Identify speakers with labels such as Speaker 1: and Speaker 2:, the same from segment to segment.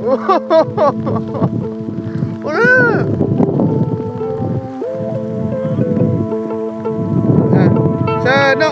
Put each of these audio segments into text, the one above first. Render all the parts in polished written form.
Speaker 1: Wala. Sana.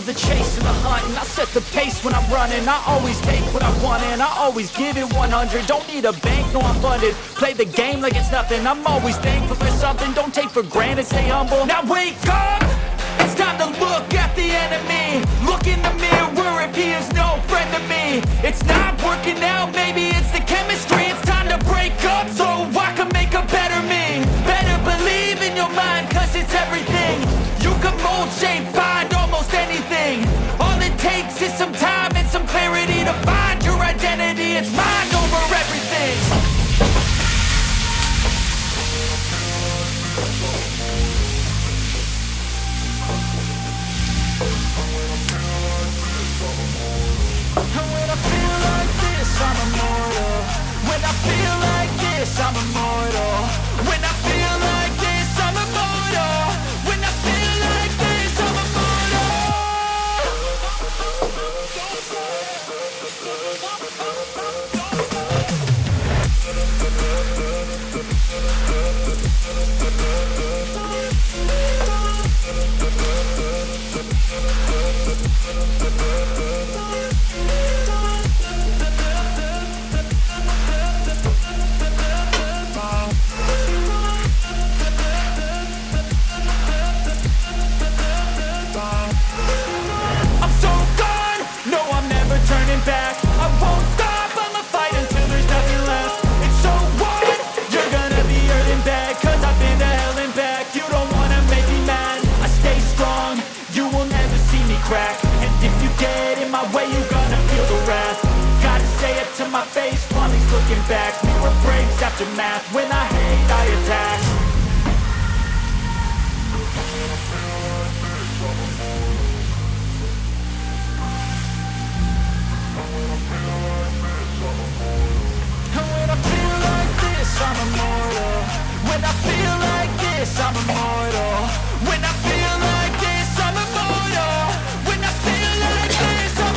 Speaker 2: love the chase and the hunt, and I set the pace when I'm running. I always take what I want and I always give it 100. Don't need a bank, no I'm funded. Play the game like it's nothing. I'm always thankful for something. Don't take for granted, stay humble. Now wake up! It's time to look at the enemy. Look in the mirror if he is no friend to me. It's not working out, maybe it's the chemistry. It's time to break up so I can make a better me. Better believe in your mind, cause it's everything. You can mold, shape, find almost anything. All it takes is some time and some clarity to find your identity. It's mind over everything. And when I feel like this, I'm immortal. When I feel like this, I'm immortal. When I feel like this, I'm immortal. When I feel like this, I'm immortal. I'm so gone, no I'm never turning back. I won't stop, I'ma fight until there's nothing left. It's so what? You're gonna be hurting bad, cause I've been to hell and back. You don't wanna make me mad, I stay strong. You will never see me crack. And if you get in my way, you're gonna feel the wrath. Gotta say it to my face while he's looking back. Mirror breaks after math, when I hate I attack. And when I feel like this, I'm immortal. When I feel like this, I'm immortal. When I feel like this, I'm immortal. When I feel like this, I'm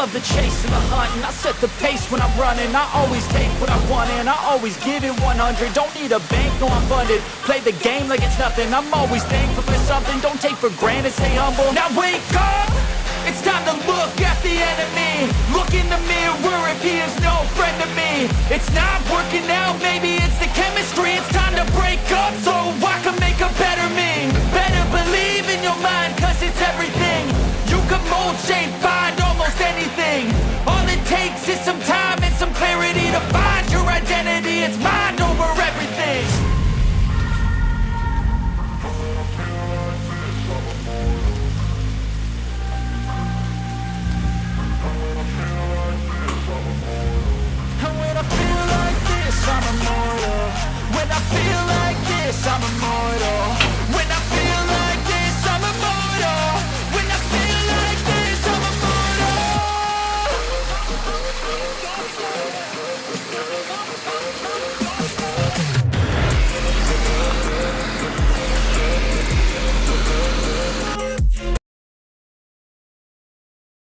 Speaker 2: love the chase and the hunt, and I set the pace when I'm running. I always take what I want and I always give it 100. Don't need a bank, no I'm funded. Play the game like it's nothing. I'm always thankful for something. Don't take for granted, stay humble. Now wake up! It's time to look at the enemy. Look in the mirror if he is no friend to me. It's not working out, maybe it's the chemistry. It's time to break up so I can make a better me. Better believe in your mind, cause it's everything. You can mold, shape,